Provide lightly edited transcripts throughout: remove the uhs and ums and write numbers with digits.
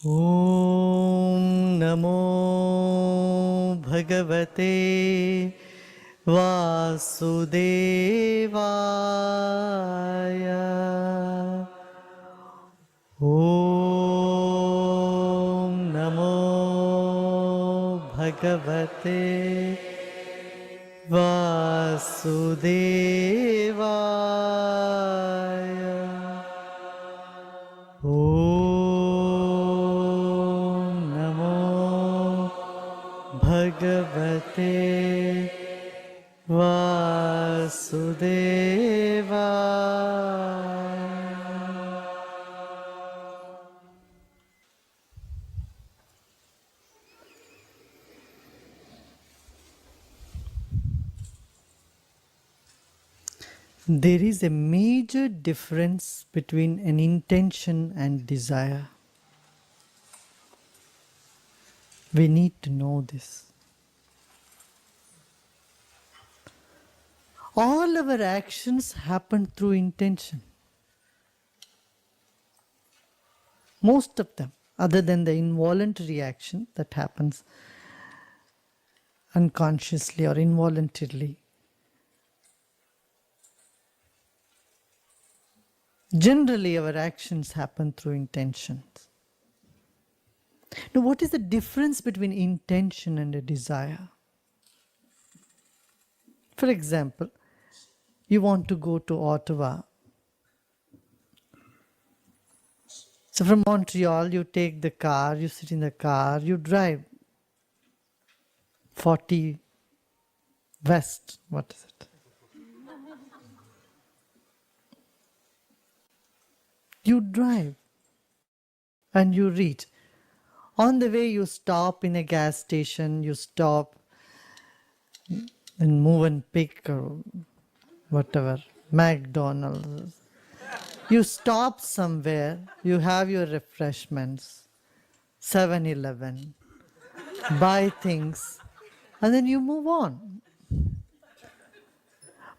Om Namo Bhagavate Vasudevaya. Om Namo Bhagavate Vasudevaya. Om Namo Bhagavate Vasudevaya. There is a major difference between an intention and desire. We need to know this. All our actions happen through intention. Most of them, other than the involuntary action that happens unconsciously or involuntarily. Generally, our actions happen through intentions. Now, what is the difference between intention and a desire? For example, you want to go to Ottawa. So from Montreal, you take the car, you sit in the car, you drive 40 west, what is it? You drive and you reach. On the way, you stop in a gas station, you stop in Move and Pick or whatever, McDonald's. You stop somewhere, you have your refreshments, 7-Eleven, buy things, and then you move on.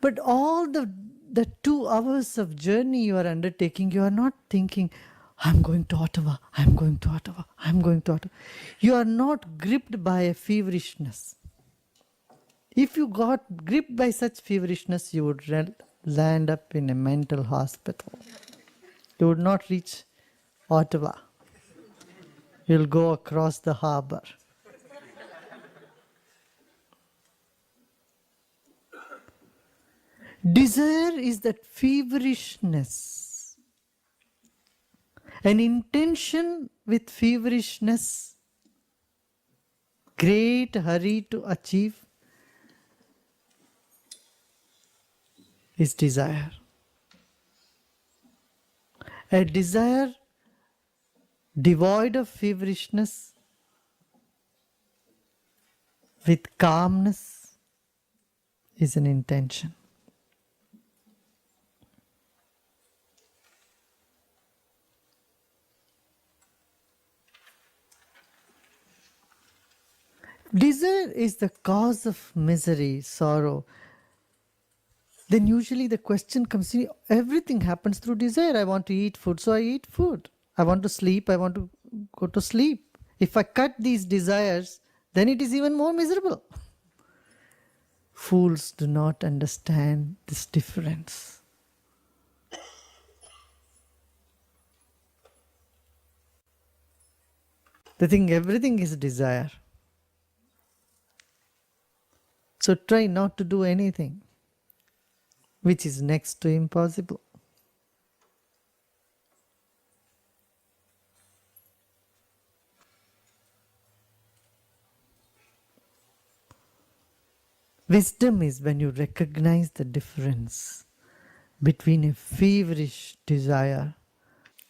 But all the 2 hours of journey you are undertaking, you are not thinking, I'm going to Ottawa, I'm going to Ottawa, I'm going to Ottawa. You are not gripped by a feverishness. If you got gripped by such feverishness, you would land up in a mental hospital. You would not reach Ottawa. You'll go across the harbor. Desire is that feverishness. An intention with feverishness, great hurry to achieve, is desire. A desire devoid of feverishness, with calmness, is an intention. Desire is the cause of misery, sorrow. Then usually the question comes, everything happens through desire. I want to eat food, so I eat food. I want to sleep, I want to go to sleep. If I cut these desires, then it is even more miserable. Fools do not understand this difference. They think everything is desire. So try not to do anything, which is next to impossible. Wisdom is when you recognize the difference between a feverish desire,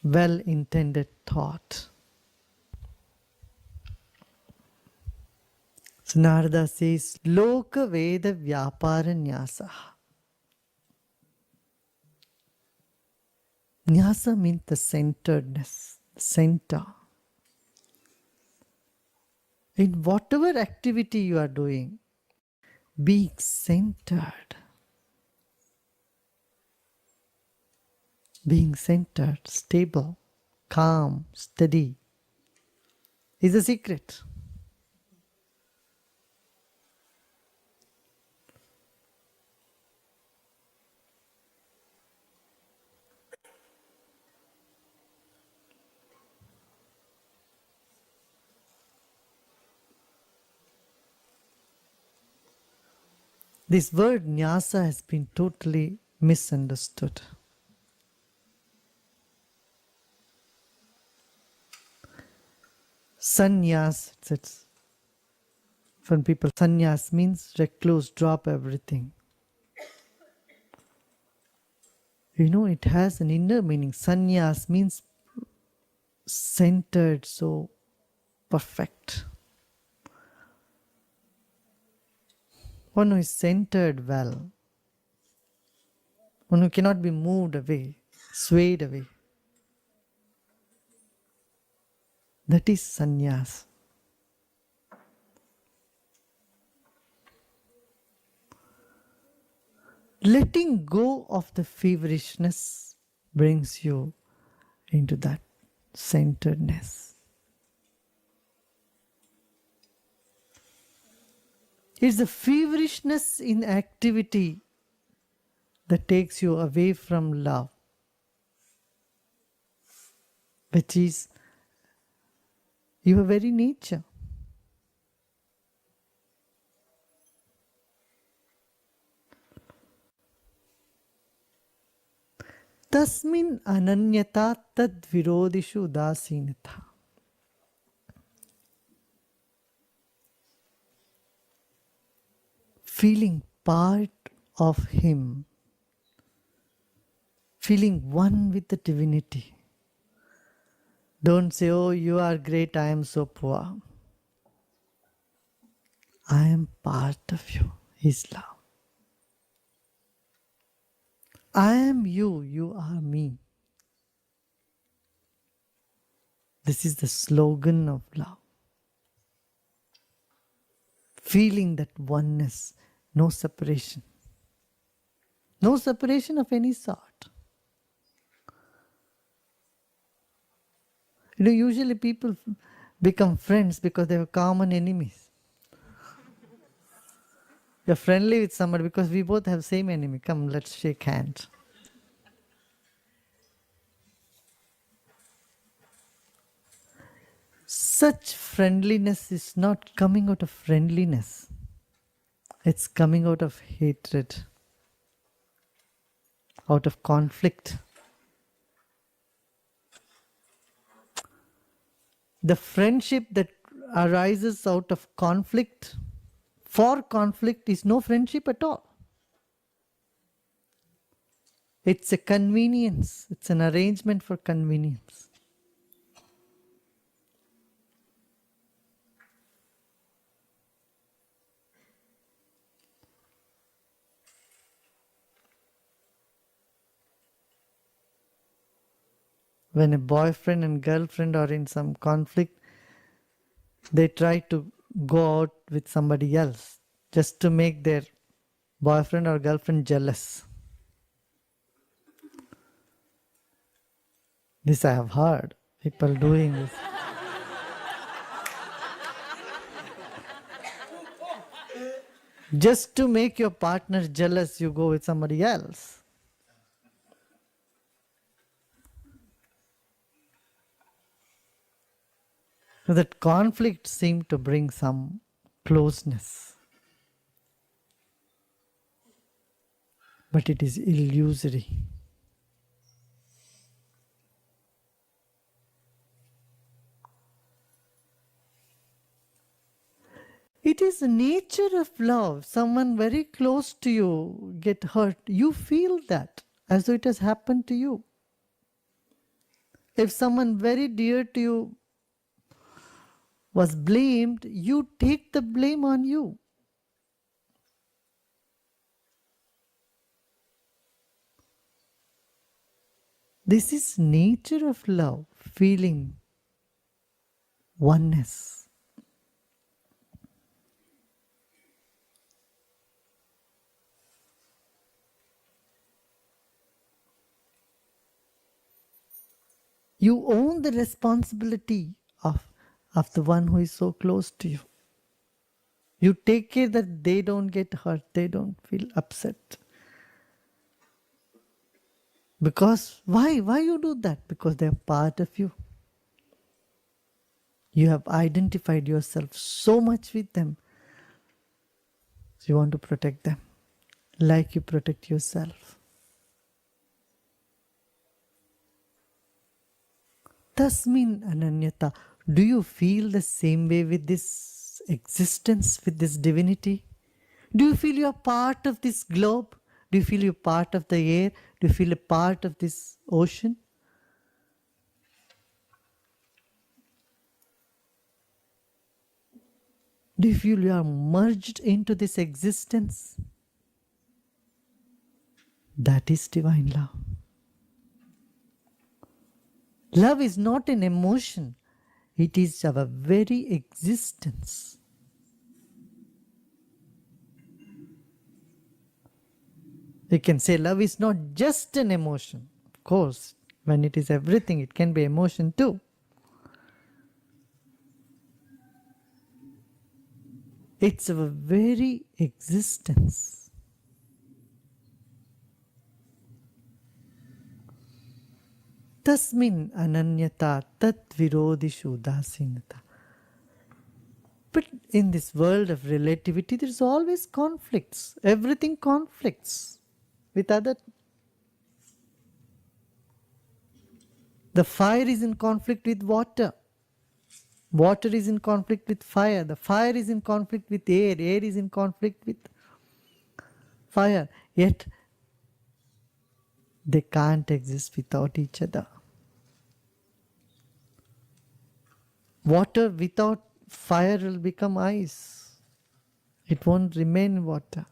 well-intended thought. So Narada says, Loka Veda Vyapara Nyasa. Nyasa means the centeredness, the center. In whatever activity you are doing, being centered. Being centered, stable, calm, steady is the secret. This word nyasa has been totally misunderstood. Sannyas, it's from people, sannyas means recluse, drop everything. You know, it has an inner meaning. Sannyas means centered, so perfect. One who is centered well. One who cannot be moved away, swayed away. That is sannyas. Letting go of the feverishness brings you into that centeredness. It's the feverishness in activity that takes you away from love, which is your very nature. Tasmin ananyata tad virodishu udasinata. Feeling part of Him, feeling one with the divinity. Don't say, oh, you are great, I am so poor. I am part of you, His love. I am you, you are me. This is the slogan of love. Feeling that oneness, no separation. No separation of any sort. You know, usually people become friends because they have common enemies. You're friendly with somebody because we both have same enemy. Come, let's shake hands. Such friendliness is not coming out of friendliness. It's coming out of hatred, out of conflict. The friendship that arises out of conflict, for conflict, is no friendship at all. It's a convenience. It's an arrangement for convenience. When a boyfriend and girlfriend are in some conflict, they try to go out with somebody else just to make their boyfriend or girlfriend jealous. This I have heard, people doing this. Just to make your partner jealous, you go with somebody else. So that conflict seemed to bring some closeness. But it is illusory. It is the nature of love. Someone very close to you get hurt. You feel that. as though it has happened to you. If someone very dear to you was blamed, you take the blame on you. This is nature of love, feeling oneness. You own the responsibility of the one who is so close to you. You take care that they don't get hurt, they don't feel upset. Because why? Why you do that? Because they are part of you. You have identified yourself so much with them. So you want to protect them like you protect yourself. Tasmin ananyata. Do you feel the same way with this existence, with this divinity? Do you feel you are part of this globe? Do you feel you're part of the air? Do you feel a part of this ocean? Do you feel you are merged into this existence? That is divine love. Love is not an emotion. It is our very existence. We can say love is not just an emotion. Of course, when it is everything, it can be emotion too. It's our very existence. Tasmin ananyata tat virodishu udasinata. But in this world of relativity, there's always conflicts. Everything conflicts with other. The fire is in conflict with water. Water is in conflict with fire. The fire is in conflict with air. Air is in conflict with fire. Yet they can't exist without each other. Water without fire will become ice. It won't remain water.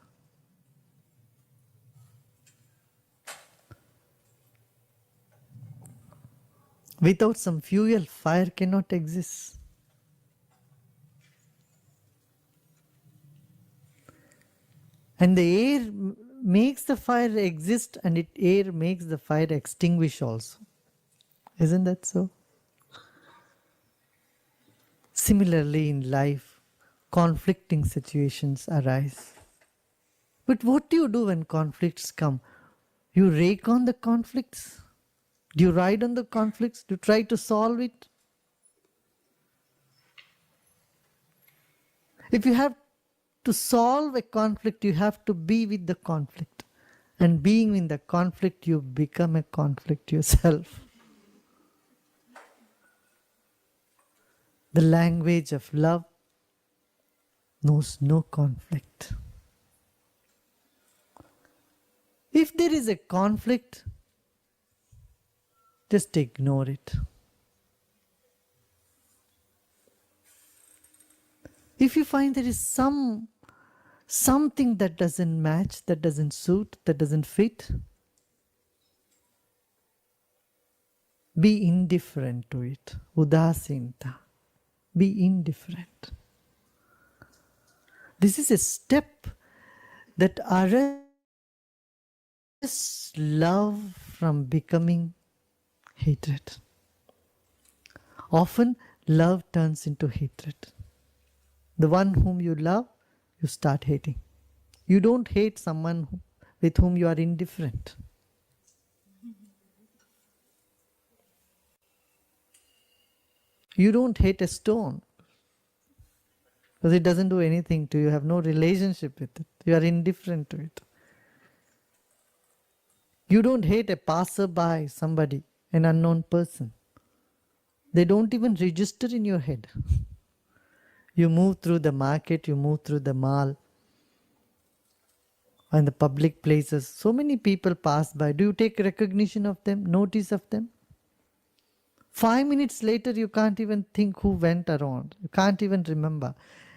Without some fuel, fire cannot exist. And the air makes the fire exist, and air makes the fire extinguish also. Isn't that so? Similarly, in life, conflicting situations arise. But what do you do when conflicts come? You rake on the conflicts? Do you ride on the conflicts? Do you try to solve it? If you have to solve a conflict, you have to be with the conflict. And being in the conflict, you become a conflict yourself. The language of love knows no conflict. If there is a conflict, just ignore it. If you find there is something that doesn't match, that doesn't suit, that doesn't fit, be indifferent to it. Udasinta. Be indifferent. This is a step that arrests love from becoming hatred. Often, love turns into hatred. The one whom you love, you start hating. You don't hate someone with whom you are indifferent. You don't hate a stone because it doesn't do anything to you. You have no relationship with it. You are indifferent to it. You don't hate a passerby, somebody, an unknown person. They don't even register in your head. You move through the market, you move through the mall. in the public places, so many people pass by. Do you take recognition of them, notice of them? 5 minutes later, you can't even think who went around. You can't even remember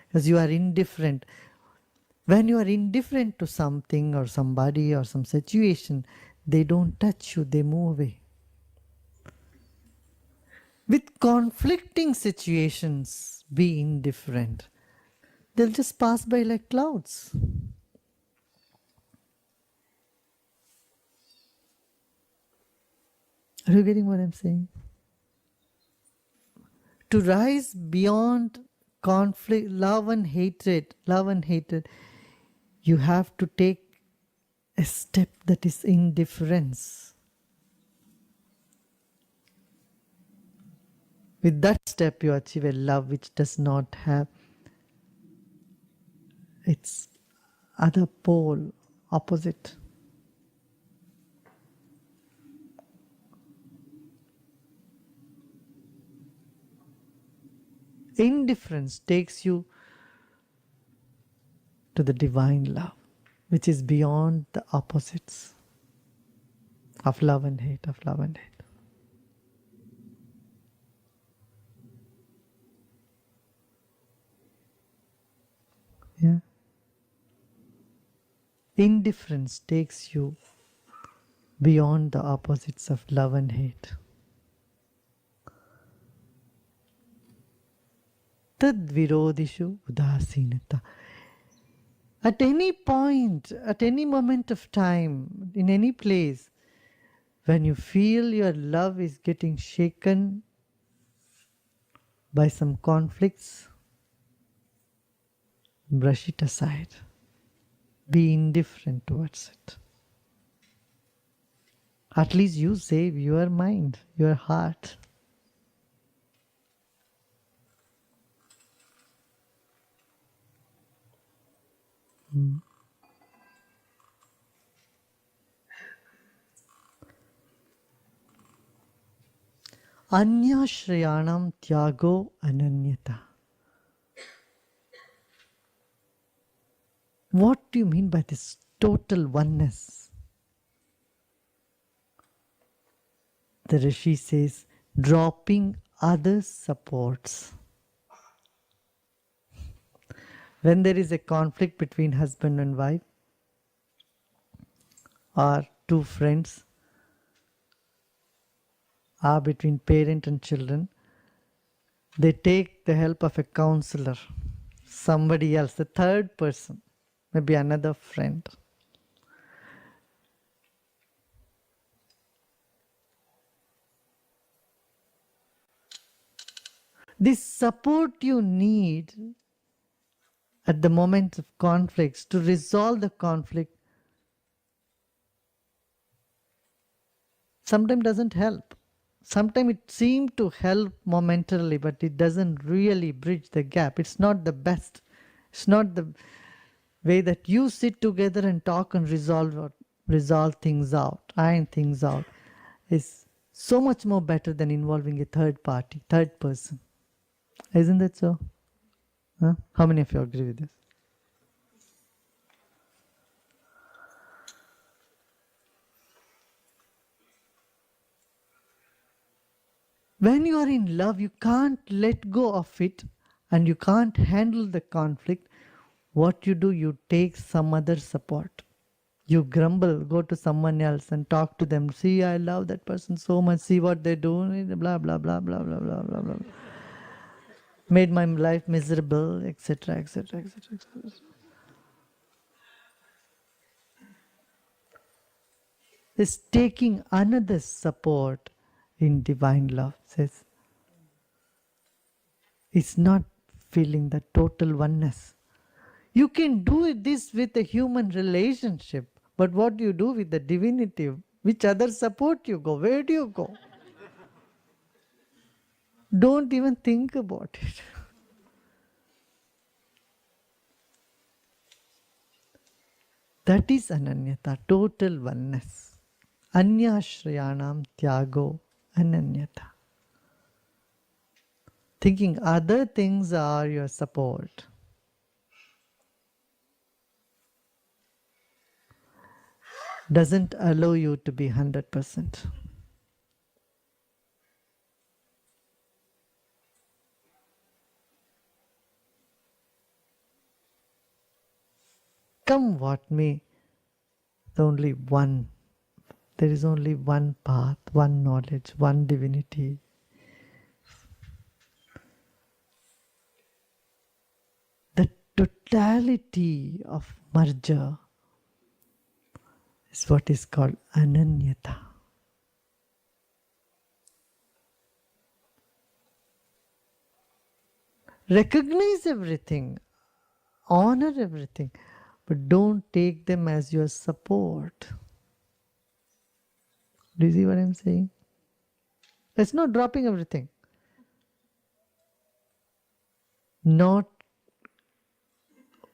because you are indifferent. When you are indifferent to something or somebody or some situation, they don't touch you, they move away. With conflicting situations, be indifferent. They'll just pass by like clouds. Are you getting what I'm saying? To rise beyond conflict, love and hatred, you have to take a step that is indifference. With that step, you achieve a love which does not have its other pole, opposite. Indifference takes you to the divine love, which is beyond the opposites of love and hate, of love and hate. Yeah. Indifference takes you beyond the opposites of love and hate. Tad virodishu udasinata. At any point, at any moment of time, in any place, when you feel your love is getting shaken by some conflicts, brush it aside. Be indifferent towards it. At least you save your mind, your heart. Anyashrayanam tyago ananyata. What do you mean by this total oneness? The Rishi says, dropping other supports. When there is a conflict between husband and wife, or two friends, or between parent and children, they take the help of a counselor, somebody else, the third person, maybe another friend. This support you need at the moment of conflicts to resolve the conflict sometimes doesn't help. Sometimes it seems to help momentarily, but it doesn't really bridge the gap. It's not the best. It's not the way that you sit together and talk and resolve things out, iron things out. It's so much more better than involving a third party, third person. Isn't that so? Huh? How many of you agree with this? When you are in love, you can't let go of it and you can't handle the conflict. What you do, you take some other support. You grumble, go to someone else and talk to them. See, I love that person so much. See what they do. Blah, blah, blah, blah, blah, blah, blah, blah. Made my life miserable, etc., etc., etc., etc. Is taking another support in divine love, says. It's not feeling the total oneness. You can do this with a human relationship, but what do you do with the divinity? Which other support you go? Where do you go? Don't even think about it. That is ananyata, total oneness. Anyashrayanam tyago ananyata. Thinking other things are your support. doesn't allow you to be 100%. Come what may, the only one. There is only one path, one knowledge, one divinity. The totality of merger is what is called ananyata. Recognize everything, honor everything, but don't take them as your support. Do you see what I'm saying? It's not dropping everything. Not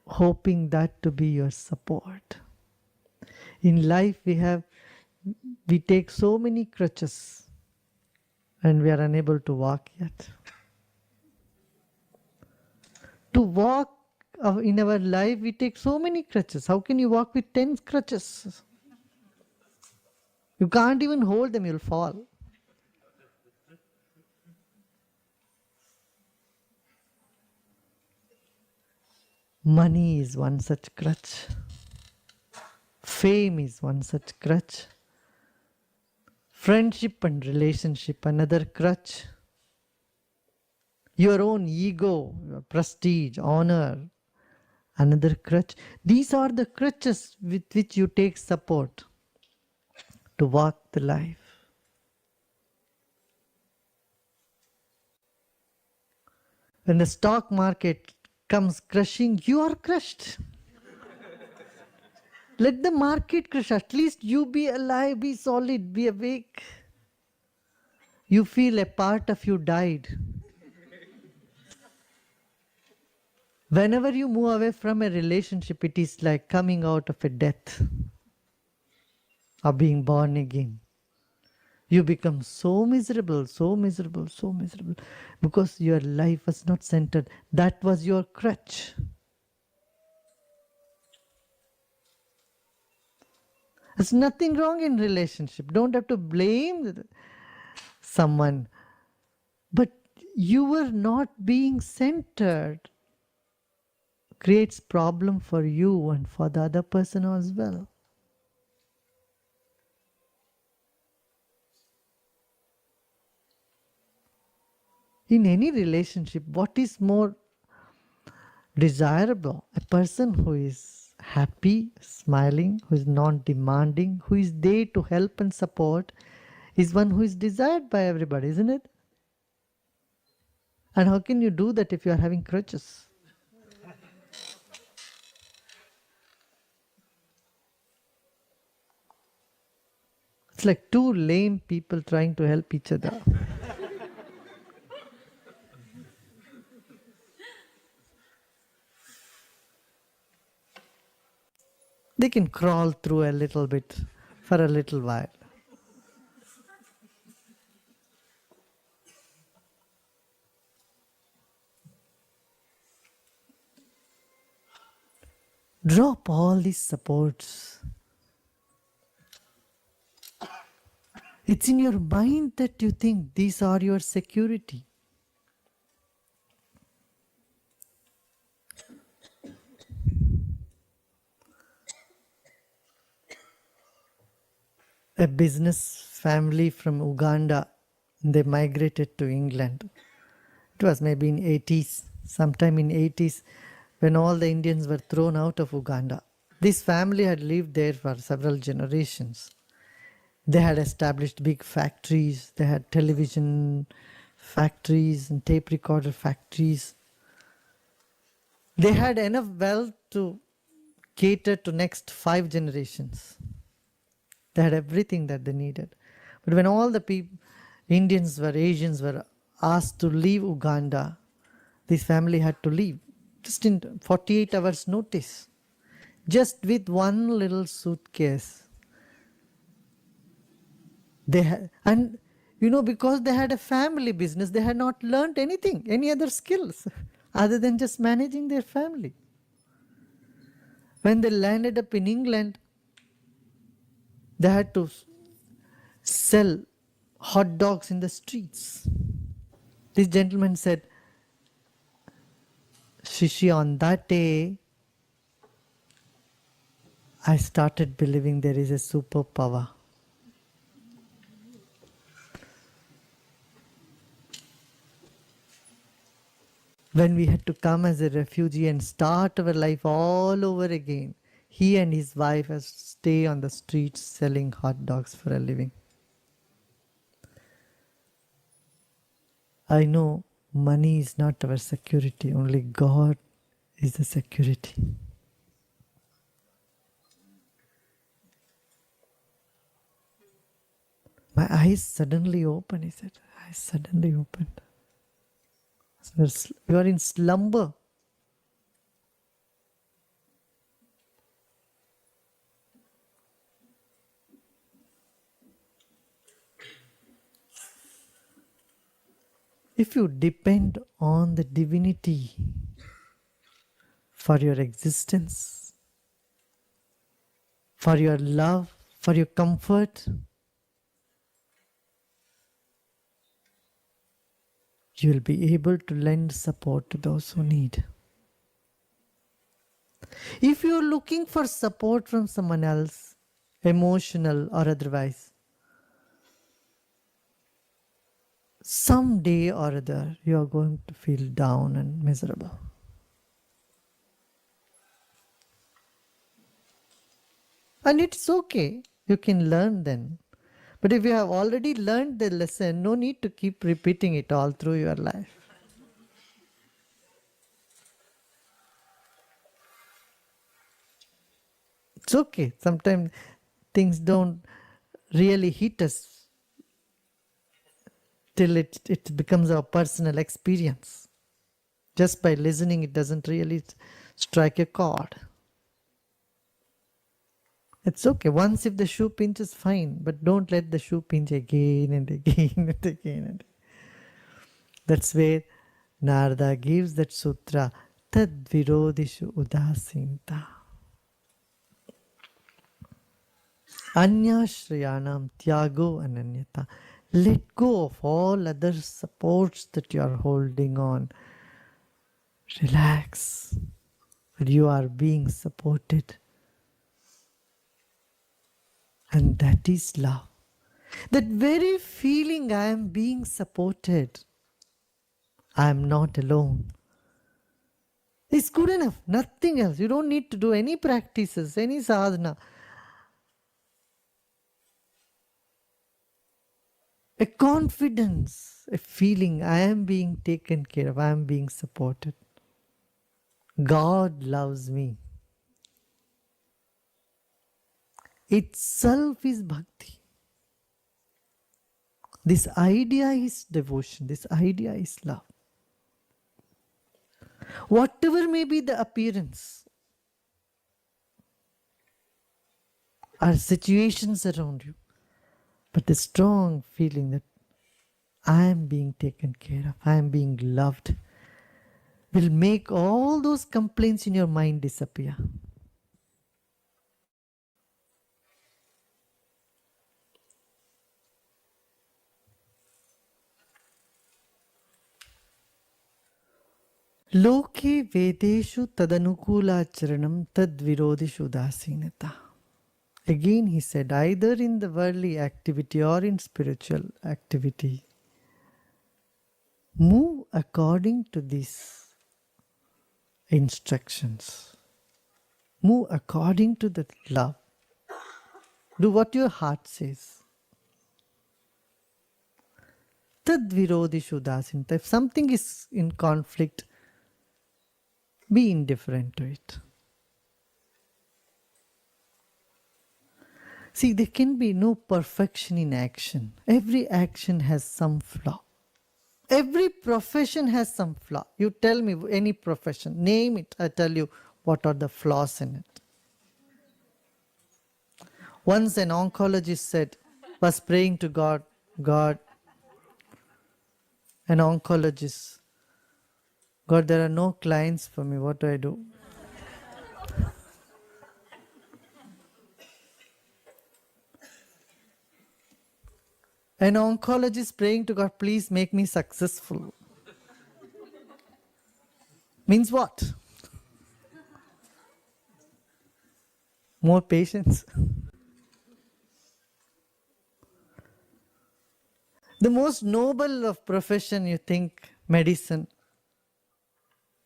hoping that to be your support. In life we take so many crutches and we are unable to walk yet. To walk in our life, we take so many crutches. How can you walk with 10 crutches? You can't even hold them, you'll fall. Money is one such crutch. Fame is one such crutch. Friendship and relationship, another crutch. Your own ego, your prestige, honor, another crutch. These are the crutches with which you take support to walk the life. When the stock market comes crushing, you are crushed. Let the market crush. At least you be alive, be solid, be awake. You feel a part of you died. Whenever you move away from a relationship, it is like coming out of a death or being born again. You become so miserable, so miserable, so miserable because your life was not centered. That was your crutch. There's nothing wrong in relationship. Don't have to blame someone. But you were not being centered. Creates problem for you and for the other person as well. In any relationship, what is more desirable? A person who is happy, smiling, who is non-demanding, who is there to help and support, is one who is desired by everybody, isn't it? And how can you do that if you are having crutches? It's like two lame people trying to help each other. They can crawl through a little bit for a little while. Drop all these supports. It's in your mind that you think these are your security. A business family from Uganda, they migrated to England. It was maybe in 80s, sometime in 80s, when all the Indians were thrown out of Uganda. This family had lived there for several generations. They had established big factories, they had television factories and tape recorder factories. They had enough wealth to cater to next 5 generations. They had everything that they needed. But when all the Indians were, Asians were asked to leave Uganda, this family had to leave. Just in 48 hours notice. Just with one little suitcase. And because they had a family business, they had not learned anything, any other skills, other than just managing their family. When they landed up in England, They had to sell hot dogs in the streets. This gentleman said, Shishi, on that day, I started believing there is a superpower. When we had to come as a refugee and start our life all over again, he and his wife has to stay on the streets selling hot dogs for a living. I know money is not our security, only God is the security. My eyes suddenly opened, he said. Eyes suddenly opened. You are in slumber. If you depend on the divinity for your existence, for your love, for your comfort, you will be able to lend support to those who need. If you are looking for support from someone else, emotional or otherwise, someday or other you are going to feel down and miserable. And it's okay. You can learn then. But if you have already learned the lesson, no need to keep repeating it all through your life. It's okay. Sometimes things don't really hit us till it becomes our personal experience. Just by listening, it doesn't really strike a chord. It's okay. Once if the shoe pinches, fine. But don't let the shoe pinch again and again and again. And that's where Narada gives that sutra, Tad Virodishu Udasinta. Anyashrayanam Tyago Ananyata. Let go of all other supports that you are holding on. Relax. You are being supported. And that is love. That very feeling I am being supported, I am not alone, is good enough. Nothing else. You don't need to do any practices, any sadhana. A confidence, a feeling I am being taken care of, I am being supported. God loves me. Itself is bhakti. This idea is devotion. This idea is love. Whatever may be the appearance or situations around you, but the strong feeling that I am being taken care of, I am being loved, will make all those complaints in your mind disappear. Loke vedeshu tadanukula charanam tadvirodishu dasinata. Again he said, either in the worldly activity or in spiritual activity, move according to these instructions. Move according to the love. Do what your heart says. Tadvirodishu dasinata. If something is in conflict, be indifferent to it. See, there can be no perfection in action. Every action has some flaw. Every profession has some flaw. You tell me any profession, name it, I tell you what are the flaws in it. Once an oncologist was praying to God, an oncologist, God, there are no clients for me, what do I do? An oncologist praying to God, please make me successful. Means what? More patience. The most noble of profession, you think, medicine.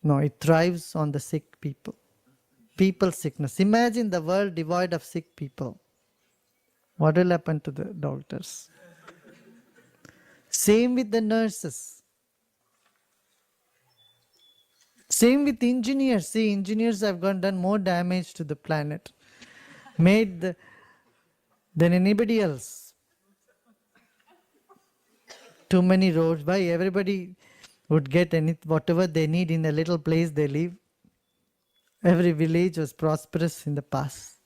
No, it thrives on the sick people. People's sickness. Imagine the world devoid of sick people. What will happen to the doctors? Same with the nurses. Same with engineers. See, engineers have done more damage to the planet, than anybody else. Too many roads. Why? Everybody would get whatever they need in the little place they live. Every village was prosperous in the past.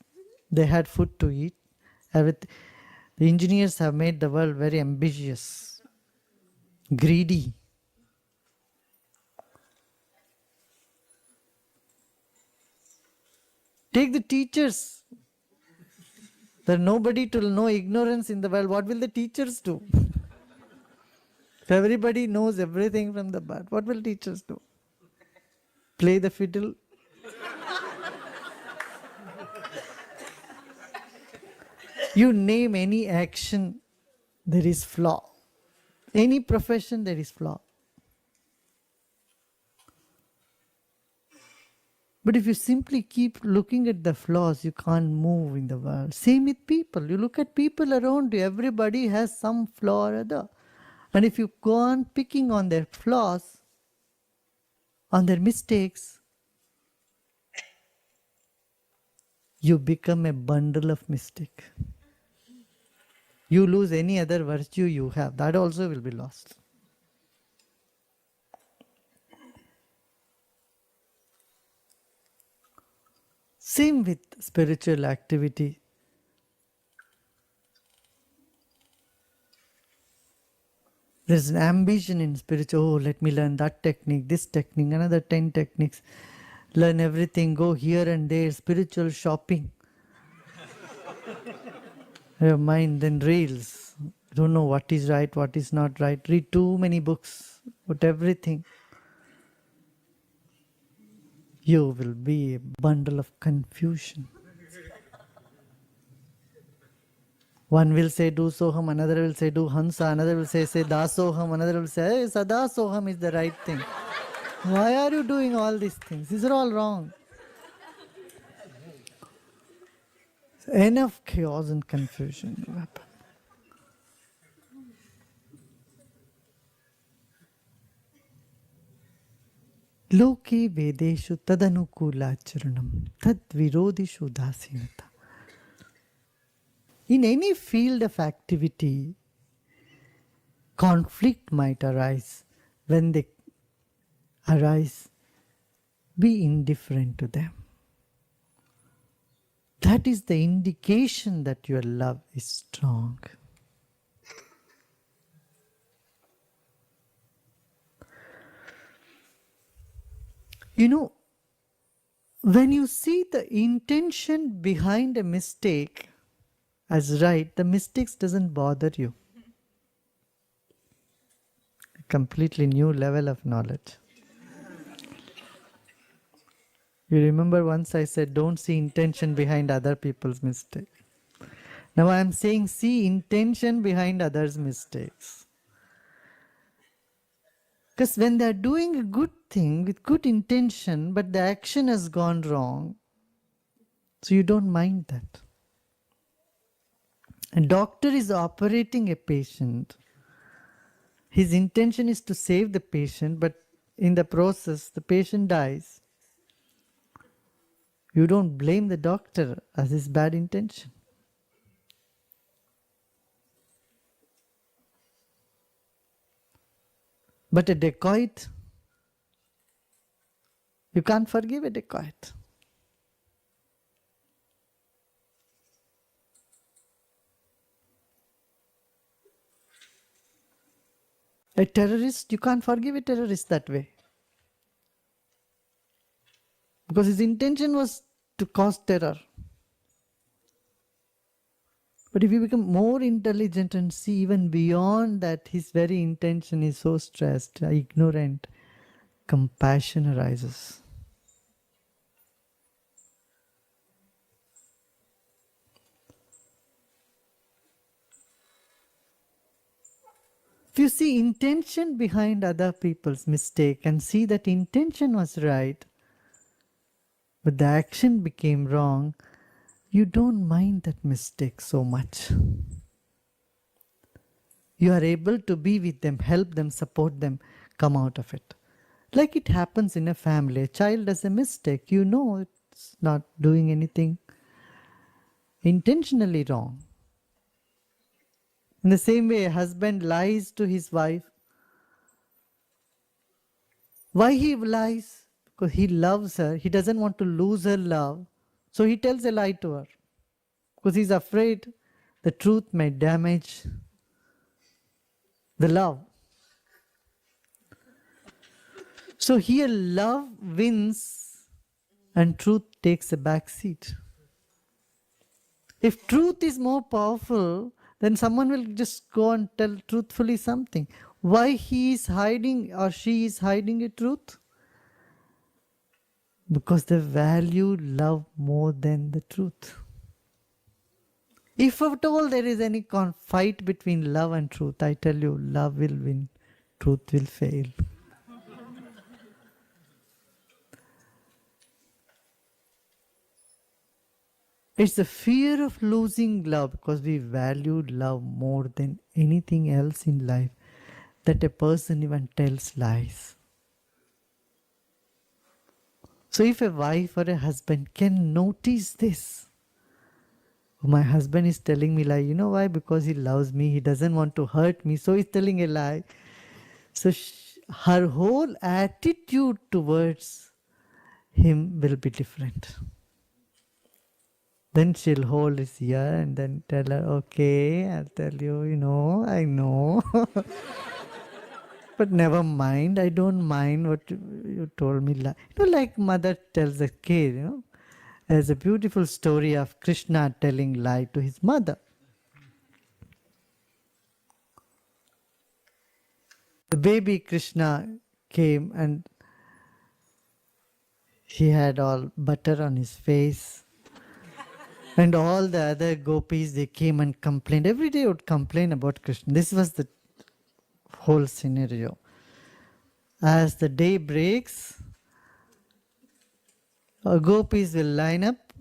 They had food to eat. The engineers have made the world very ambitious, greedy. Take the teachers. There's nobody to know ignorance in the world. What will the teachers do? If everybody knows everything from the birth, what will teachers do? Play the fiddle? You name any action, there is flaw. Any profession, there is flaw. But if you simply keep looking at the flaws, you can't move in the world. Same with people. You look at people around you, everybody has some flaw or other. And if you go on picking on their flaws, on their mistakes, you become a bundle of mistake. You lose any other virtue you have, that also will be lost. Same with spiritual activity. There's an ambition in spiritual, oh, let me learn that technique, this technique, another 10 techniques. Learn everything, go here and there, spiritual shopping. Your mind then reels. Don't know what is right, what is not right. Read too many books, but everything. You will be a bundle of confusion. One will say do soham, another will say do hansa, another will say dasoham, another will say hey, sadasoham is the right thing. Why are you doing all these things? These are all wrong. Enough chaos and confusion will happen. Loke vedeshu tadanukulachranam tad virodishu dasinata. In any field of activity, conflict might arise. When they arise, be indifferent to them. That is the indication that your love is strong. You know, when you see the intention behind a mistake as right, the mistakes doesn't bother you. A completely new level of knowledge. You remember once I said, don't see intention behind other people's mistake. Now I am saying, see intention behind others' mistakes. Because when they are doing a good thing with good intention, but the action has gone wrong, so you don't mind that. A doctor is operating a patient. His intention is to save the patient, but in the process, the patient dies. You don't blame the doctor as his bad intention. But a dacoit, you can't forgive a dacoit. A terrorist, you can't forgive a terrorist that way. Because his intention was to cause terror. But if you become more intelligent and see even beyond that, his very intention is so stressed, ignorant, compassion arises. If you see intention behind other people's mistake and see that intention was right, but the action became wrong, you don't mind that mistake so much. You are able to be with them, help them, support them, come out of it. Like it happens in a family. A child does a mistake. You know it's not doing anything intentionally wrong. In the same way, a husband lies to his wife. Why he lies? Because he loves her. He doesn't want to lose her love. So he tells a lie to her. Because he's afraid the truth may damage the love. So here love wins and truth takes a back seat. If truth is more powerful, then someone will just go and tell truthfully something. Why he is hiding or she is hiding a truth? Because they value love more than the truth. If at all there is any fight between love and truth, I tell you, love will win, truth will fail. It's the fear of losing love, because we value love more than anything else in life, that a person even tells lies. So if a wife or a husband can notice this, my husband is telling me lie, you know why? Because he loves me, he doesn't want to hurt me, so he's telling a lie. So her whole attitude towards him will be different. Then she'll hold his ear and then tell her, okay, I'll tell you, I know. But never mind, I don't mind what you told me. Like mother tells a kid, There's a beautiful story of Krishna telling lie to his mother. The baby Krishna came and he had all butter on his face. And all the other gopis, they came and complained. Every day would complain about Krishna. This was the whole scenario. As the day breaks, gopis will line up,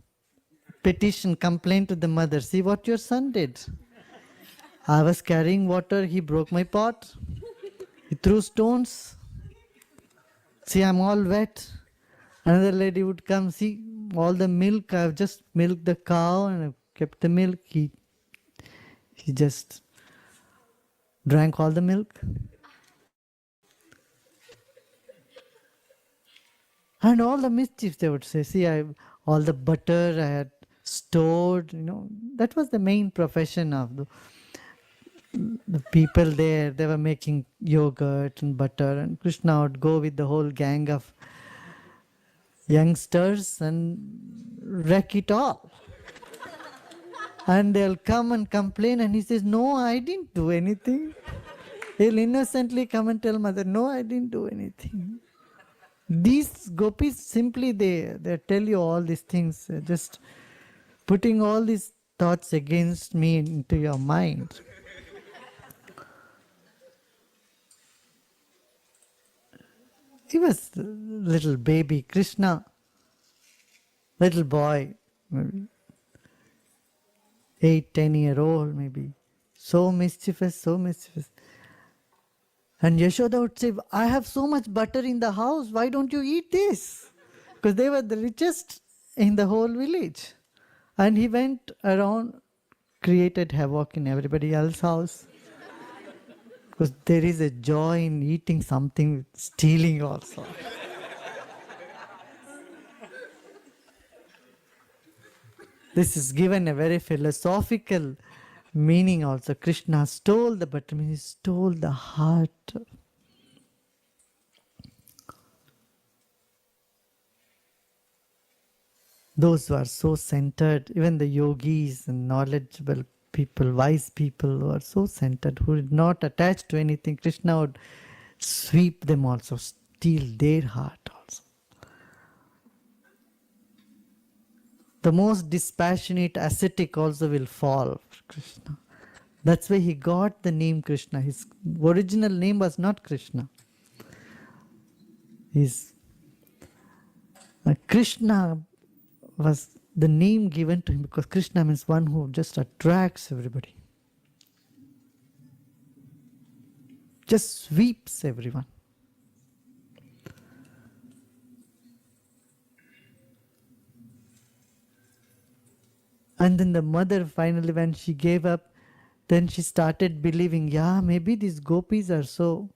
petition, complain to the mother. See what your son did. I was carrying water, he broke my pot. He threw stones. See, I'm all wet. Another lady would come, see all the milk, I've just milked the cow and I've kept the milk. He just drank all the milk. And all the mischief they would say, see, all the butter I had stored, that was the main profession of the people there. They were making yogurt and butter, and Krishna would go with the whole gang of youngsters and wreck it all. And they'll come and complain, and he says, no, I didn't do anything. He'll innocently come and tell mother, no, I didn't do anything. These gopis simply, they tell you all these things, just putting all these thoughts against me into your mind. He was a little baby, Krishna, little boy, maybe 8, 10-year-old maybe. So mischievous. And Yashoda would say, I have so much butter in the house, why don't you eat this? Because they were the richest in the whole village. And he went around, created havoc in everybody else's house. Because there is a joy in eating something, stealing also. This is given a very philosophical meaning also. Krishna stole the butter, he stole the heart. Those who are so centered, even the yogis and knowledgeable people, wise people who are so centered, who are not attached to anything, Krishna would sweep them also, steal their heart also. The most dispassionate ascetic also will fall for Krishna. That's why he got the name Krishna. His original name was not Krishna. Krishna was the name given to him because Krishna means one who just attracts everybody. Just sweeps everyone. And then the mother finally, when she gave up, then she started believing, yeah, maybe these gopis are so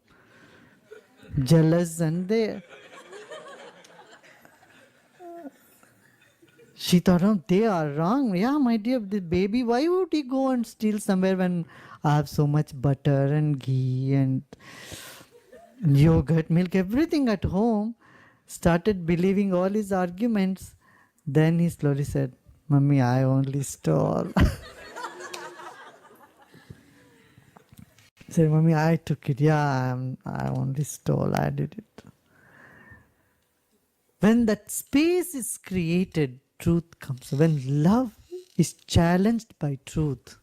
jealous and she thought, oh, they are wrong. Yeah, my dear, the baby, why would he go and steal somewhere when I have so much butter and ghee and yogurt, milk, everything at home? Started believing all his arguments. Then he slowly said, Mummy, I only stole. Said, Mummy, I took it. Yeah, I only stole. I did it. When that space is created, truth comes. When love is challenged by truth,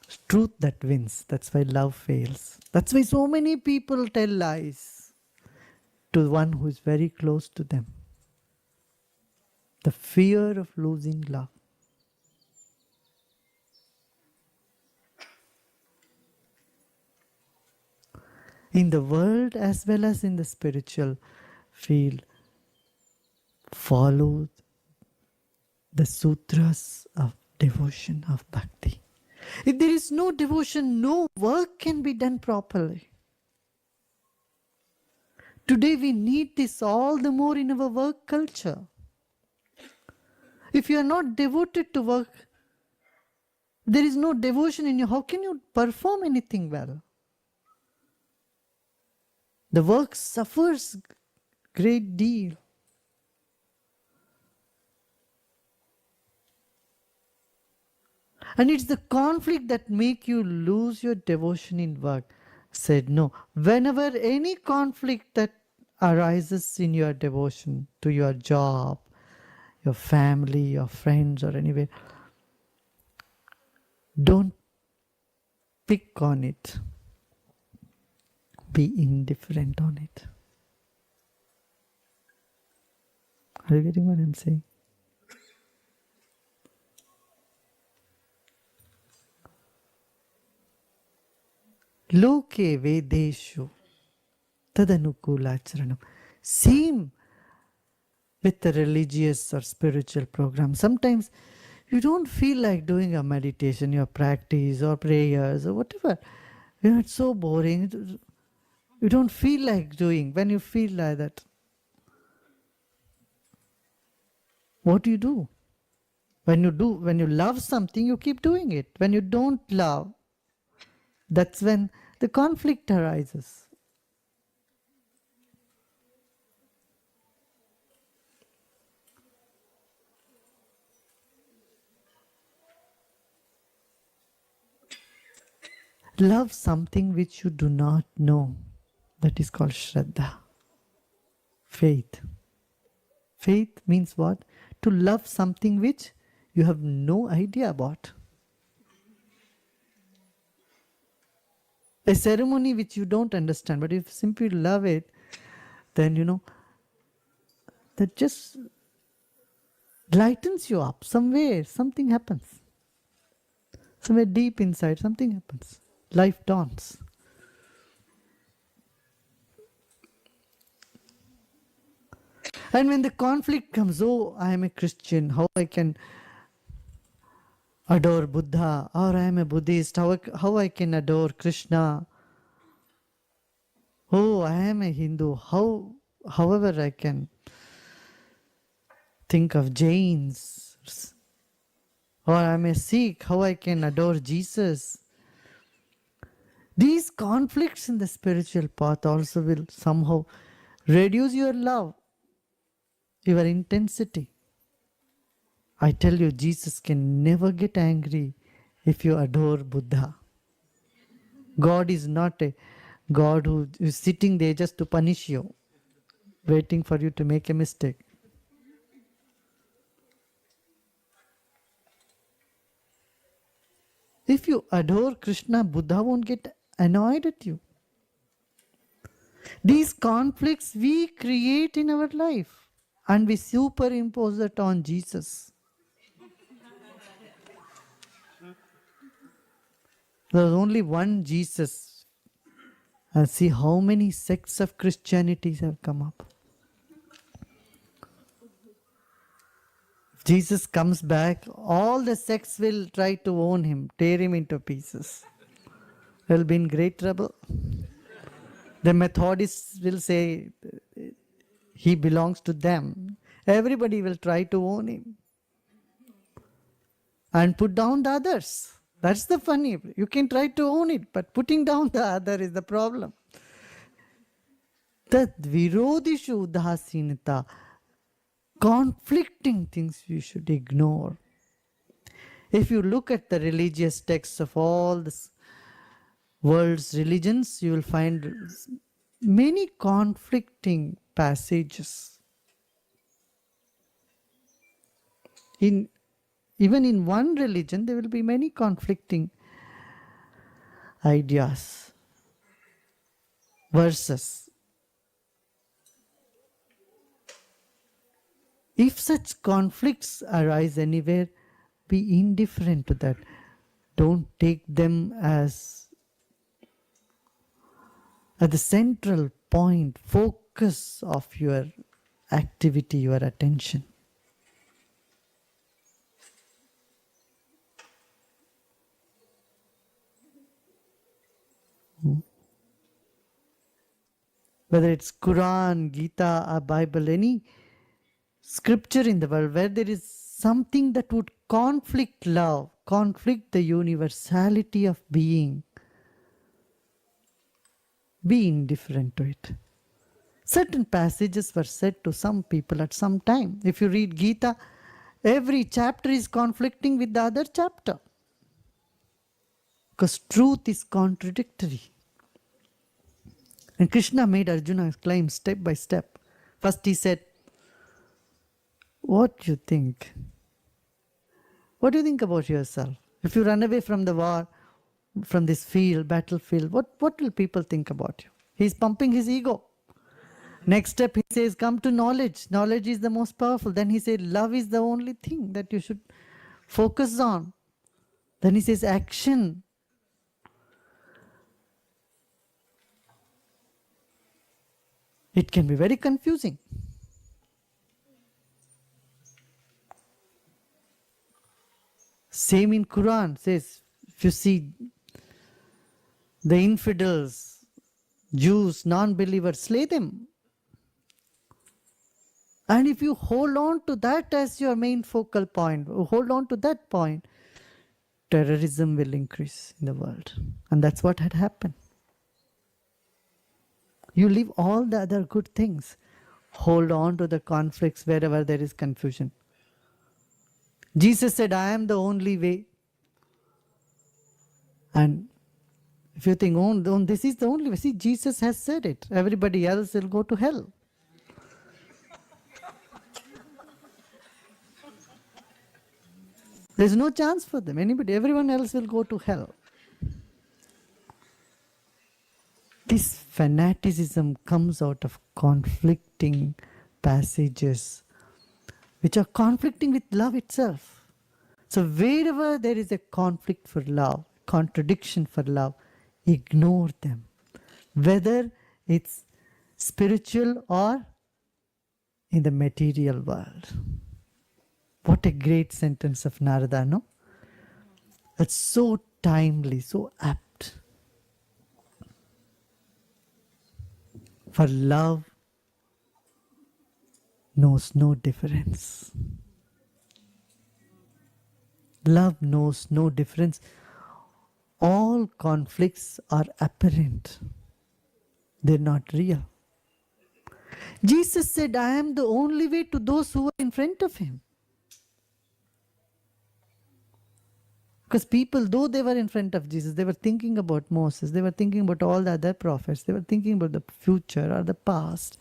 it's truth that wins. That's why love fails. That's why so many people tell lies to one who is very close to them. The fear of losing love. In the world as well as in the spiritual field, follow the sutras of devotion, of bhakti. If there is no devotion, no work can be done properly. Today we need this all the more in our work culture. If you are not devoted to work, there is no devotion in you, how can you perform anything well? The work suffers great deal. And it's the conflict that make you lose your devotion in work. Said no. Whenever any conflict that arises in your devotion to your job, your family, your friends or anywhere, don't pick on it. Be indifferent on it. Are you getting what I'm saying? Loke vedeshu tadanukulacharanam. Same with the religious or spiritual program. Sometimes you don't feel like doing a meditation, your practice or prayers or whatever. You know, it's so boring. You don't feel like doing. When you feel like that, what do? When you love something, you keep doing it. When you don't love, that's when the conflict arises. Love something which you do not know. That is called Shraddha. Faith. Faith means what? To love something which you have no idea about. A ceremony which you don't understand, but if you simply love it, then that just lightens you up. Somewhere, something happens. Somewhere deep inside, something happens. Life dawns. And when the conflict comes, oh, I am a Christian, how I can adore Buddha, or I am a Buddhist, how I can adore Krishna. Oh, I am a Hindu, however I can think of Jains. Or I am a Sikh, how I can adore Jesus. These conflicts in the spiritual path also will somehow reduce your love, your intensity. I tell you, Jesus can never get angry if you adore Buddha. God is not a God who is sitting there just to punish you, waiting for you to make a mistake. If you adore Krishna, Buddha won't get annoyed at you. These conflicts we create in our life and we superimpose it on Jesus. There's only one Jesus. And see how many sects of Christianity have come up. If Jesus comes back, all the sects will try to own him, tear him into pieces. They'll be in great trouble. The Methodists will say he belongs to them. Everybody will try to own him and put down the others. That's the funny. You can try to own it, but putting down the other is the problem. Tad virodishu udasinata. Conflicting things you should ignore. If you look at the religious texts of all the world's religions, you will find many conflicting passages. Even in one religion, there will be many conflicting ideas, verses. If such conflicts arise anywhere, be indifferent to that. Don't take them as at the central point, focus of your activity, your attention. Whether it's Quran, Gita, or Bible, any scripture in the world where there is something that would conflict love, conflict the universality of being, be indifferent to it. Certain passages were said to some people at some time. If you read Gita, every chapter is conflicting with the other chapter. Because truth is contradictory. And Krishna made Arjuna climb step by step. First he said, what do you think? What do you think about yourself? If you run away from the war, from this battlefield, what will people think about you? He's pumping his ego. Next step he says, come to knowledge. Knowledge is the most powerful. Then he said, love is the only thing that you should focus on. Then he says, action. It can be very confusing. Same in Quran says, if you see the infidels, Jews, non-believers, slay them. And if you hold on to that as your main focal point, hold on to that point, terrorism will increase in the world. And that's what had happened. You leave all the other good things. Hold on to the conflicts wherever there is confusion. Jesus said, I am the only way. And if you think, oh, this is the only way. See, Jesus has said it. Everybody else will go to hell. There's no chance for them. Everyone else will go to hell. This fanaticism comes out of conflicting passages, which are conflicting with love itself. So wherever there is a conflict for love, contradiction for love, ignore them. Whether it's spiritual or in the material world. What a great sentence of Narada, no? It's so timely, so apt. For love knows no difference. Love knows no difference. All conflicts are apparent. They're not real. Jesus said, I am the only way to those who are in front of him. Because people, though they were in front of Jesus, they were thinking about Moses, they were thinking about all the other prophets, they were thinking about the future or the past.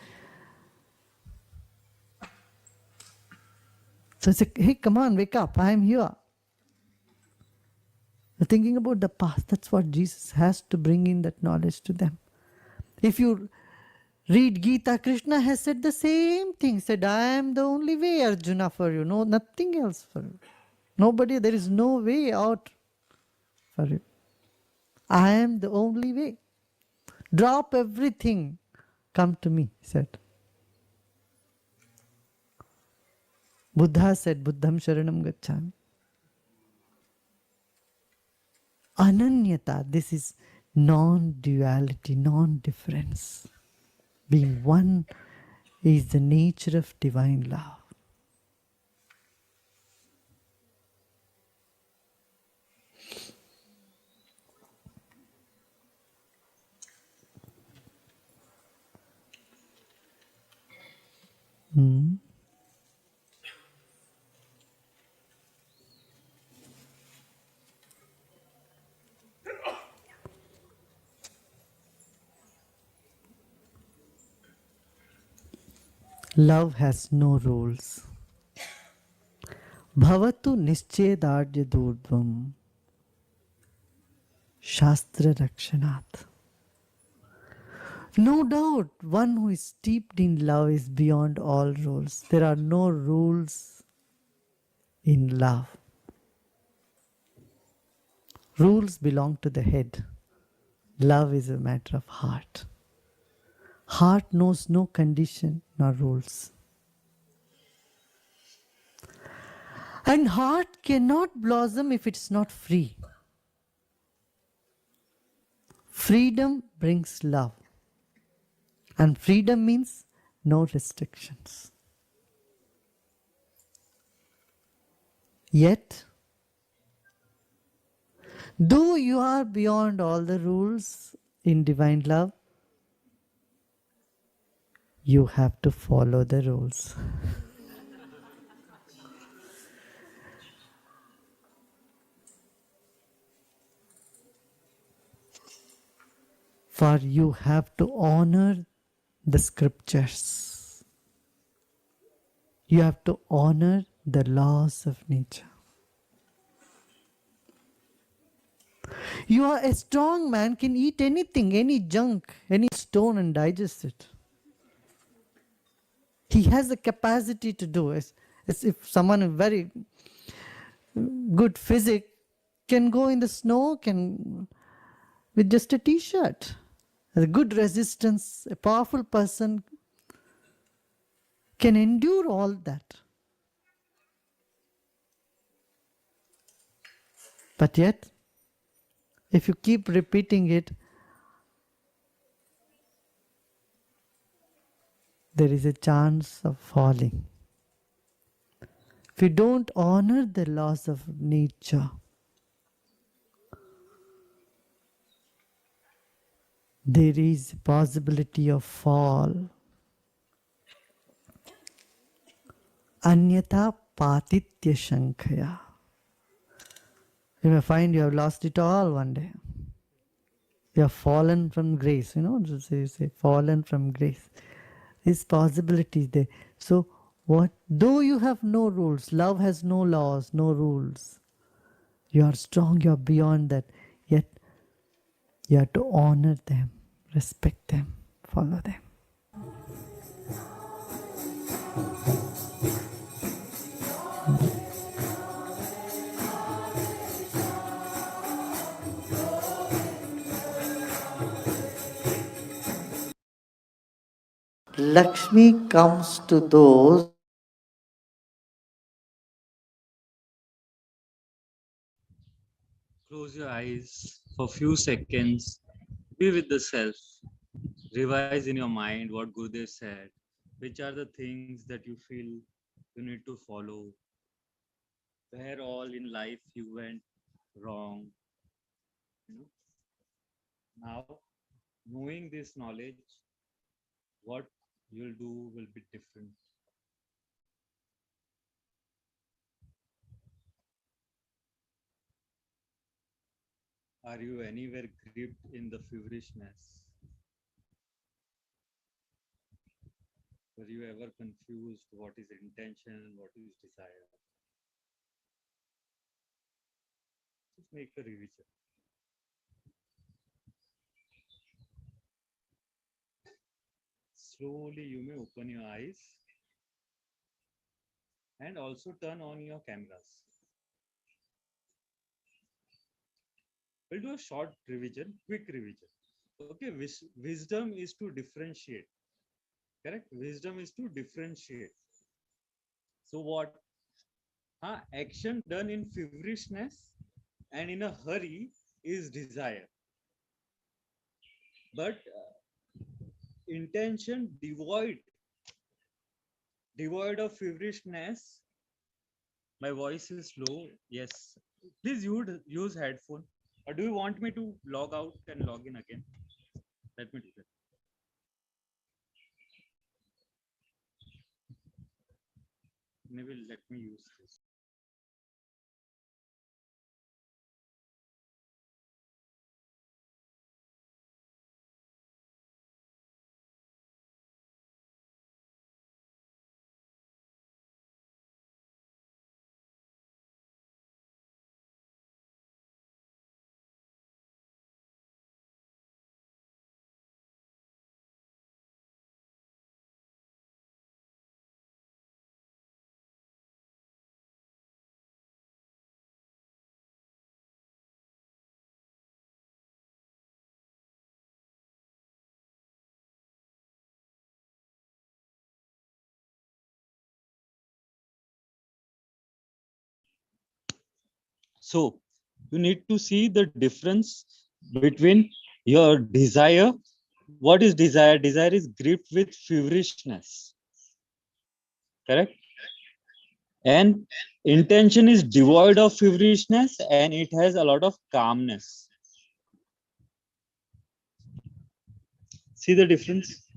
So it's like, hey, come on, wake up, I am here. They're thinking about the past. That's what Jesus has to bring in that knowledge to them. If you read Gita, Krishna has said the same thing. Said, I am the only way, Arjuna, for you. No, nothing else for you. Nobody, there is no way out for you. I am the only way. Drop everything. Come to me, he said. Buddha said, Buddham Sharanam Gacchami. Ananyata, this is non-duality, non-difference. Being one is the nature of divine love. Hmm. Love has no rules. Bhavatu nischedadya durdvam shastra rakshanat. No doubt, one who is steeped in love is beyond all rules. There are no rules in love. Rules belong to the head. Love is a matter of heart. Heart knows no condition nor rules. And heart cannot blossom if it's not free. Freedom brings love. And freedom means no restrictions. Yet, though you are beyond all the rules in divine love, you have to follow the rules. For you have to honor the scriptures. You have to honor the laws of nature. You are a strong man, can eat anything, any junk, any stone and digest it. He has the capacity to do it. As if someone with very good physique can go in the snow, can with just a t-shirt. A good resistance, a powerful person can endure all that. But yet, if you keep repeating it, there is a chance of falling. If you don't honor the laws of nature, there is a possibility of fall. Anyata patitya shankhaya. You may find you have lost it all one day. You have fallen from grace, just you say fallen from grace. This possibility is there. So what? Though you have no rules, love has no laws, no rules. You are strong, you are beyond that. Yet you have to honor them, respect them, follow them. Lakshmi comes to those. Close your eyes for a few seconds. Be with the self. Revise in your mind what Gurudev said. Which are the things that you feel you need to follow? Where all in life you went wrong? You know? Now, knowing this knowledge, what you'll do will be different. Are you anywhere gripped in the feverishness? Were you ever confused what is intention and what is desire? Just make a revision. Slowly you may open your eyes and also turn on your cameras. We'll do a short revision, quick revision. Okay, wisdom is to differentiate. Correct? Wisdom is to differentiate. So what? Action done in feverishness and in a hurry is desire. But intention devoid of feverishness. My voice is low. Yes. Please use headphone. Or do you want me to log out and log in again? Let me do that. Maybe let me use this. So you need to see the difference between your desire. What is desire? Desire is gripped with feverishness. Correct? And intention is devoid of feverishness and it has a lot of calmness. See the difference?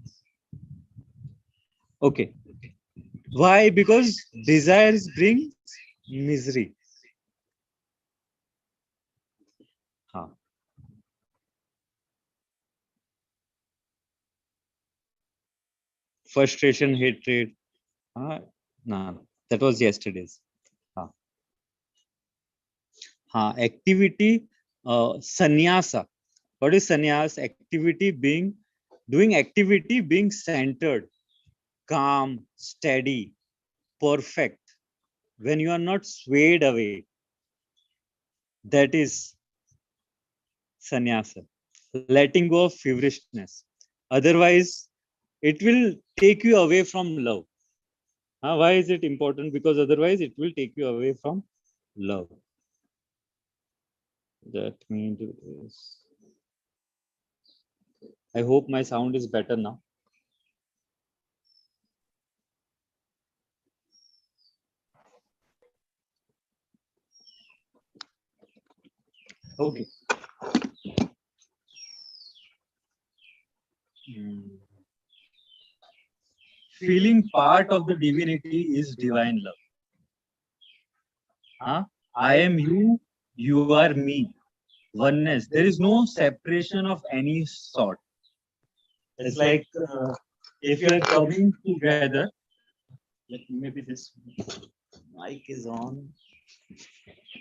Okay. Why? Because desires bring misery. Huh. Frustration, hatred. No, that was yesterday's. Huh. Activity, sannyasa. What is sannyas? Activity being, doing activity being centered, calm, steady, perfect. When you are not swayed away, that is sannyasa. Letting go of feverishness. Otherwise, it will take you away from love. Why is it important? Because otherwise, it will take you away from love. Let me do this. I hope my sound is better now. Okay. Feeling part of the divinity is divine love. I am you, you are me. Oneness. There is no separation of any sort. It's like if you are coming together, maybe this mic is on.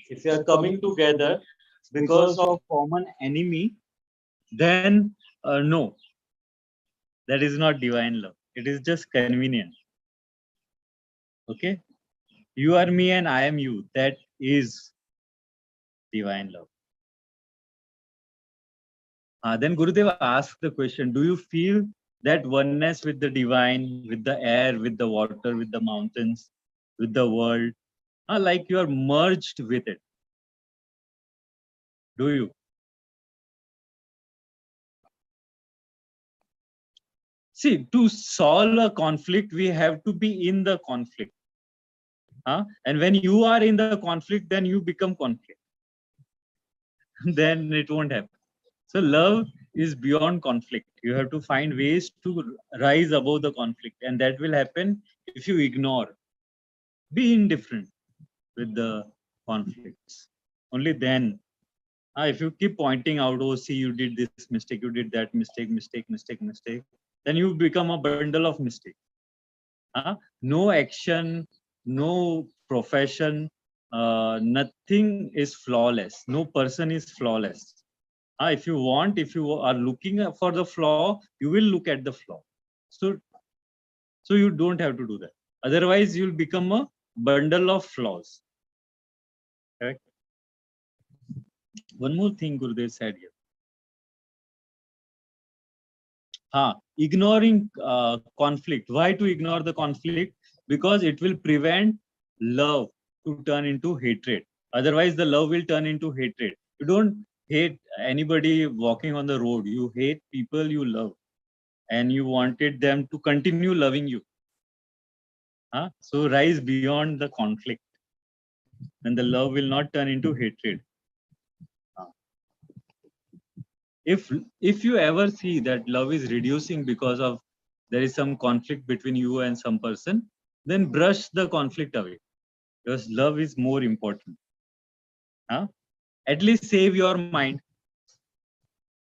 If you are coming together because of common enemy, then no, that is not divine love. It is just convenient. Okay, you are me and I am you. That is divine love. Then Gurudev asked the question, do you feel that oneness with the divine, with the air, with the water, with the mountains, with the world, like you are merged with it? Do you? See, to solve a conflict, we have to be in the conflict. And when you are in the conflict, then you become conflict. Then it won't happen. So love is beyond conflict. You have to find ways to rise above the conflict, and that will happen if you ignore, be indifferent with the conflicts. Only then If you keep pointing out, oh, see, you did this mistake, you did that mistake, then you become a bundle of mistakes. No action, no profession, nothing is flawless. No person is flawless. If you are looking for the flaw, you will look at the flaw. So, so you don't have to do that. Otherwise, you'll become a bundle of flaws. Correct? One more thing Gurudev said here. Ignoring conflict. Why to ignore the conflict? Because it will prevent love to turn into hatred. Otherwise, the love will turn into hatred. You don't hate anybody walking on the road. You hate people you love, and you wanted them to continue loving you. So rise beyond the conflict, and the love will not turn into hatred. If you ever see that love is reducing because of there is some conflict between you and some person, then brush the conflict away, because love is more important. At least save your mind.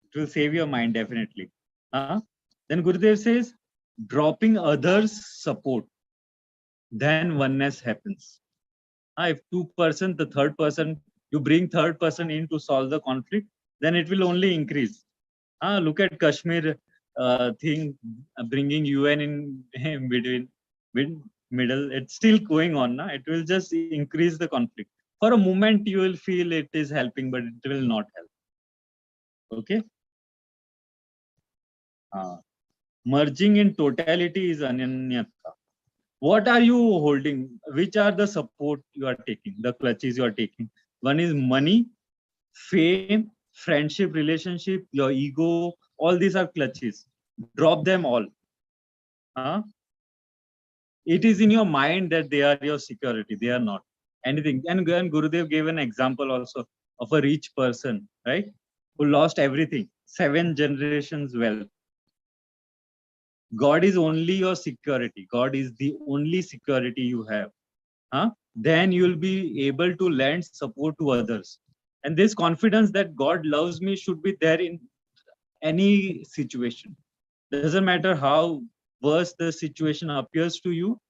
It will save your mind definitely. Then Gurudev says, dropping others support, then oneness happens. If two-person, the third person, you bring third person in to solve the conflict, then it will only increase. Look at Kashmir thing, bringing UN in between, middle. It's still going on. It will just increase the conflict. For a moment, you will feel it is helping, but it will not help. Okay. Merging in totality is ananyata. What are you holding? Which are the support you are taking? The clutches you are taking. One is money, fame, friendship, relationship, your ego. All these are clutches. Drop them all. It is in your mind that they are your security. They are not anything. And Gurudev gave an example also of a rich person, right? Who lost everything, 7 generations wealth. God is only your security. God is the only security you have. Then you will be able to lend support to others. And this confidence that God loves me should be there in any situation. Doesn't matter how worse the situation appears to you,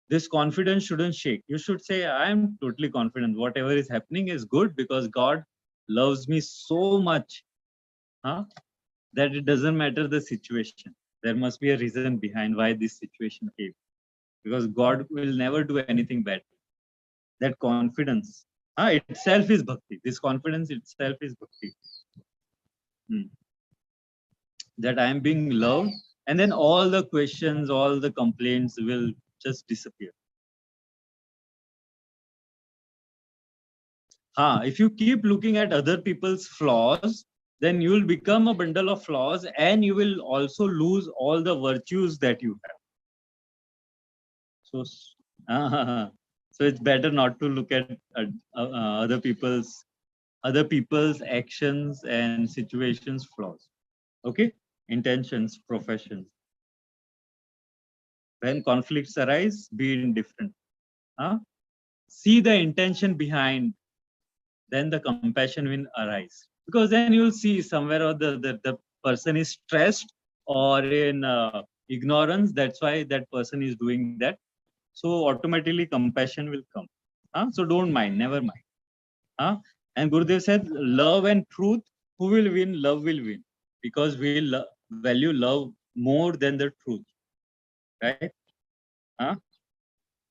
this confidence shouldn't shake. You should say, I am totally confident. Whatever is happening is good because God loves me so much that it doesn't matter the situation. There must be a reason behind why this situation came. Because God will never do anything bad. That confidence itself is bhakti. This confidence itself is bhakti. That I am being loved, and then all the questions, all the complaints will just disappear. If you keep looking at other people's flaws, then you will become a bundle of flaws, and you will also lose all the virtues that you have. So it's better not to look at other people's actions and situations flaws. Okay, intentions, professions. When conflicts arise, be indifferent. See the intention behind, then the compassion will arise. Because then you'll see somewhere or the person is stressed or in ignorance. That's why that person is doing that. So automatically compassion will come. So don't mind, never mind. And Gurudev said, love and truth, who will win? Love will win. Because we value love more than the truth. Right?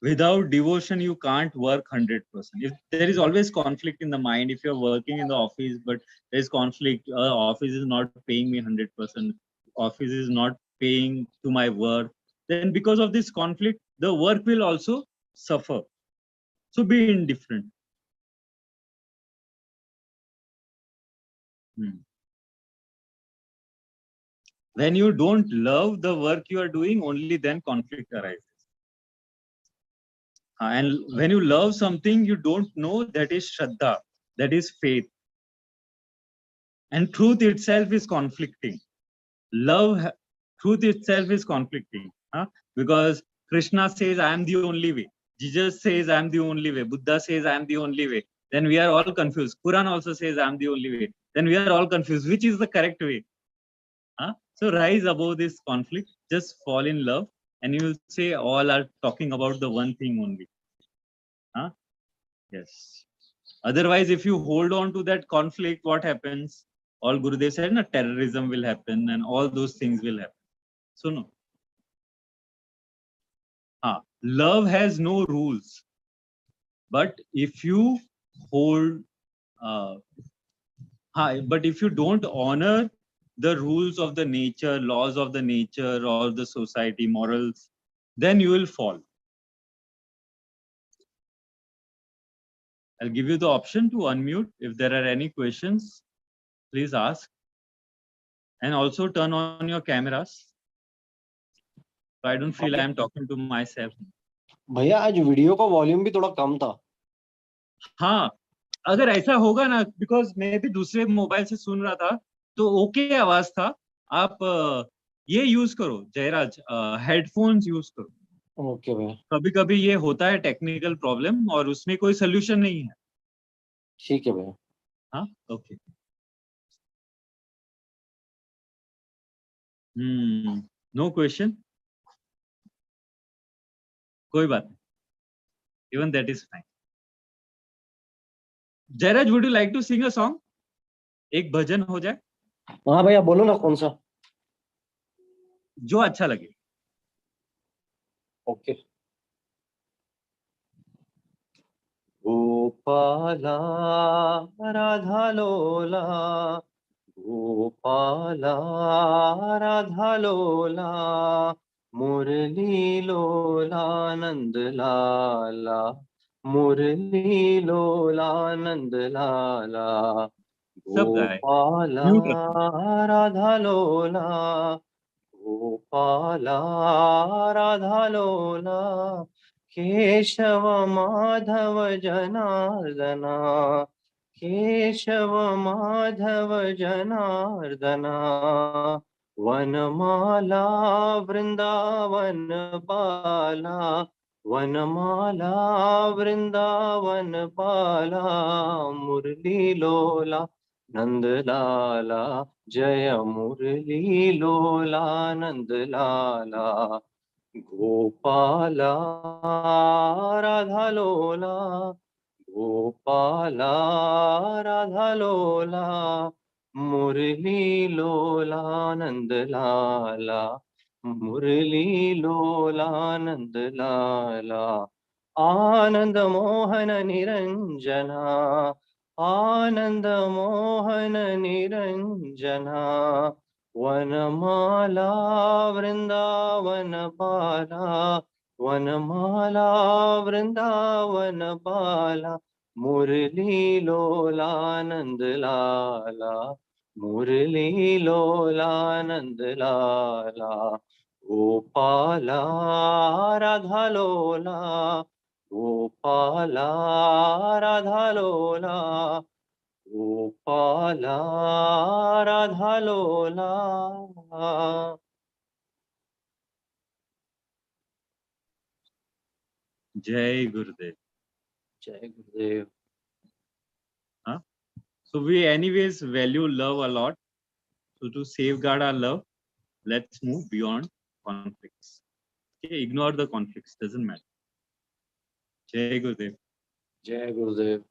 Without devotion, you can't work 100%. If there is always conflict in the mind, if you're working in the office, but there's conflict, office is not paying me 100%, office is not paying to my work, then because of this conflict, the work will also suffer. So be indifferent. When you don't love the work you are doing, only then conflict arises. And when you love something you don't know, that is Shraddha, that is faith. And truth itself is conflicting. Truth itself is conflicting. Because Krishna says, I am the only way. Jesus says, I am the only way. Buddha says, I am the only way. then we are all confused. Quran also says I'm the only way. Then we are all confused. Which is the correct way? Huh? So rise above this conflict. Just fall in love, and you will say all are talking about the one thing only. Huh? Yes. Otherwise, if you hold on to that conflict, what happens? All Gurudev said, na, terrorism will happen, and all those things will happen. So no. Love has no rules. But if you hold, uh, but if you don't honor the rules of the nature, laws of the nature, or the society, morals, then you will fall. I'll give you the option to unmute. If there are any questions, please ask. And also turn on your cameras. So I don't feel I am talking to myself. भैया आज video का volume भी थोड़ा कम था. हाँ, अगर ऐसा होगा ना, बिकॉज मैं भी दूसरे मोबाइल से सुन रहा था, तो ओके आवाज था. आप ये यूज करो जयराज, हेडफोन्स यूज करो. ओके भैया. कभी कभी ये होता है टेक्निकल प्रॉब्लम, और उसमें कोई सोल्यूशन नहीं है. ठीक है भैया. हाँ, ओके. नो क्वेश्चन, कोई बात नहीं. Even that is fine. Jayraj, would you like to sing a song? एक भजन हो जाए. हाँ भैया बोलो ना कौन सा. जो अच्छा लगे. ओके. गोपाला राधा लोला, गोपाला राधा लोला, मुरली लोला नंद लाला, मुरली लोला नंद लाला, सब गाए. गोपाला म्यूट रखो. राधा लोला, गोपाला राधा लोला, केशव माधव जनार्दना, केशव माधव जनार्दना, वनमाला वृंदावन बाला, वनमाला वृंदावन बाला, मुरली लोला नंद लाला, जय मुरली लोला नंद लाला, गोपाला राधा लोला, गोपाला राधा लोला, मुरली लोला नंद लाला, मुरली लोला नंद लाला, आनंद मोहन निरंजना, आनंद मोहन निरंजना, वनमाला वृंदावन बाला, वनमाला वृंदावन बाला, मुरली लोला नंद लाला, मुरली लोला नंद लाला, गोपाला राधा लोला, गोपाला राधा लोला, गोपाला राधा लोला. जय गुरुदेव. जय गुरुदेव. So we anyways value love a lot. So to safeguard our love, let's move beyond conflicts. Okay, ignore the conflicts, doesn't matter. Jai Gurudev. जय गुरुदेव.